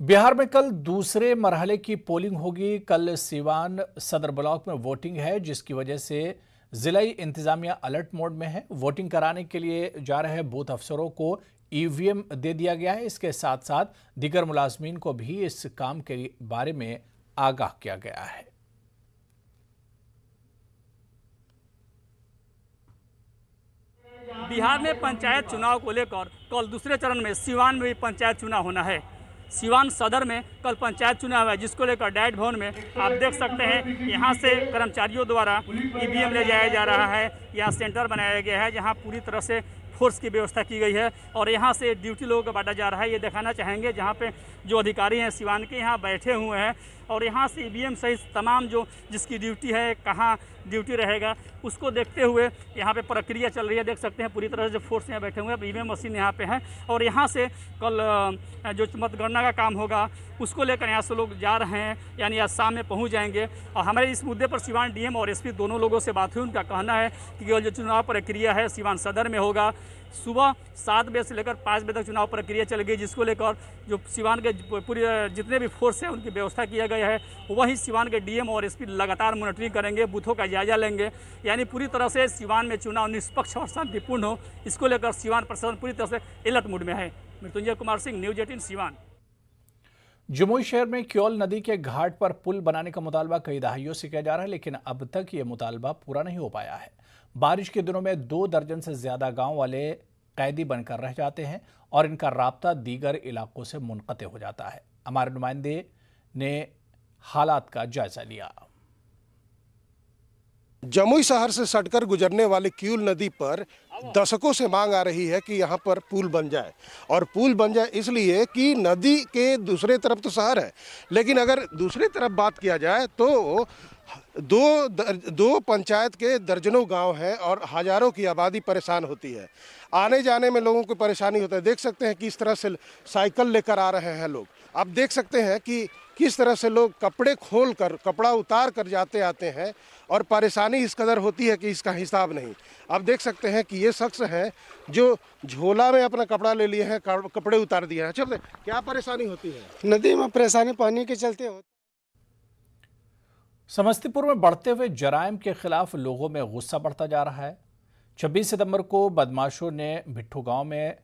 बिहार में कल दूसरे मरहले की पोलिंग होगी। कल सीवान सदर ब्लॉक में वोटिंग है, जिसकी वजह से जिला इंतजामिया अलर्ट मोड में है। वोटिंग कराने के लिए जा रहे बूथ अफसरों को ईवीएम दे दिया गया है। इसके साथ साथ दीगर मुलाजमीन को भी इस काम के बारे में आगाह किया गया है। बिहार में पंचायत चुनाव को लेकर कल दूसरे चरण में सीवान में भी पंचायत चुनाव होना है। सीवान सदर में कल पंचायत चुनाव है, जिसको लेकर डाइट भवन में आप देख सकते हैं यहाँ से कर्मचारियों द्वारा ईवीएम ले जाया जा रहा है। यहाँ सेंटर बनाया गया है जहाँ पूरी तरह से फोर्स की व्यवस्था की गई है और यहाँ से ड्यूटी लोगों को बांटा जा रहा है। ये दिखाना चाहेंगे जहाँ पे जो अधिकारी हैं सीवान के यहाँ बैठे हुए हैं और यहाँ से ईवीएम सहित तमाम जो जिसकी ड्यूटी है, कहाँ ड्यूटी रहेगा, उसको देखते हुए यहाँ पे प्रक्रिया चल रही है। देख सकते हैं पूरी तरह से जो फोर्स यहाँ बैठे हुए हैं, ईवीएम मशीन यहाँ पे है और यहाँ से कल जो मतगणना का काम होगा उसको लेकर यहाँ से लोग जा रहे हैं, यानी आज शाम में पहुँच जाएंगे। और हमारे इस मुद्दे पर सीवान डीएम और एसपी दोनों लोगों से बात हुई। उनका कहना है कि जो चुनाव प्रक्रिया है सीवान सदर में होगा। सुबह 7 बजे से लेकर 5 बजे तक चुनाव प्रक्रिया चलेगी, जिसको लेकर जो सीवान के पूरी जितने भी फोर्स हैं उनकी व्यवस्था किया गया है। वहीं सीवान के डीएम और एसपी लगातार मॉनिटरिंग करेंगे, बूथों का जायजा लेंगे, यानी पूरी तरह से सीवान में चुनाव निष्पक्ष और शांतिपूर्ण हो, इसको लेकर सीवान प्रशासन पूरी तरह से अलर्ट मोड में है। मृत्युंजय कुमार सिंह, न्यूज 18 सीवान। जमुई शहर में क्योल नदी के घाट पर पुल बनाने का मुतालबा कई दहाइयों से किया जा रहा है, लेकिन अब तक ये मुतालबा पूरा नहीं हो पाया है। बारिश के दिनों में 2 दर्जन से ज्यादा गांव वाले कैदी बनकर रह जाते हैं और इनका राब्ता दीगर इलाकों से मुनक़ते हो जाता है। हमारे नुमाइंदे ने हालात का जायजा लिया। जमुई शहर से सटकर गुजरने वाली क्यूल नदी पर दशकों से मांग आ रही है कि यहाँ पर पुल बन जाए, और पुल बन जाए इसलिए कि नदी के दूसरे तरफ तो शहर है, लेकिन अगर दूसरी तरफ बात किया जाए तो दो पंचायत के दर्जनों गांव हैं और हजारों की आबादी परेशान होती है। आने जाने में लोगों को परेशानी होता है। देख सकते हैं कि इस तरह से साइकिल लेकर आ रहे हैं लोग। आप देख सकते हैं कि किस तरह से लोग कपड़े खोलकर, कपड़ा उतार कर जाते आते हैं और परेशानी इस कदर होती है कि इसका हिसाब नहीं। आप देख सकते हैं कि ये शख्स हैं जो झोला में अपना कपड़ा ले लिए हैं, कपड़े उतार दिए हैं। अच्छा, क्या परेशानी होती है? नदी में परेशानी पानी के चलते होती। समस्तीपुर में बढ़ते हुए जराइम के खिलाफ लोगों में गुस्सा बढ़ता जा रहा है। 26 सितंबर को बदमाशों ने भिट्ठू गांव में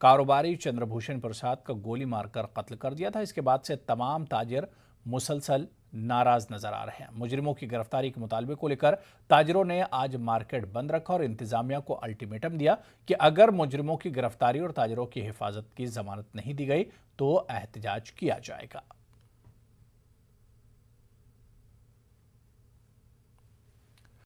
कारोबारी चंद्रभूषण प्रसाद का गोली मारकर कत्ल कर दिया था। इसके बाद से तमाम ताजिर मुसलसल नाराज नजर आ रहे हैं। मुजरिमों की गिरफ्तारी के मुतालबे को लेकर ताजिरों ने आज मार्केट बंद रखा और इंतजामिया को अल्टीमेटम दिया कि अगर मुजरिमों की गिरफ्तारी और ताजिरों की हिफाजत की जमानत नहीं दी गई तो एहतजाज किया जाएगा।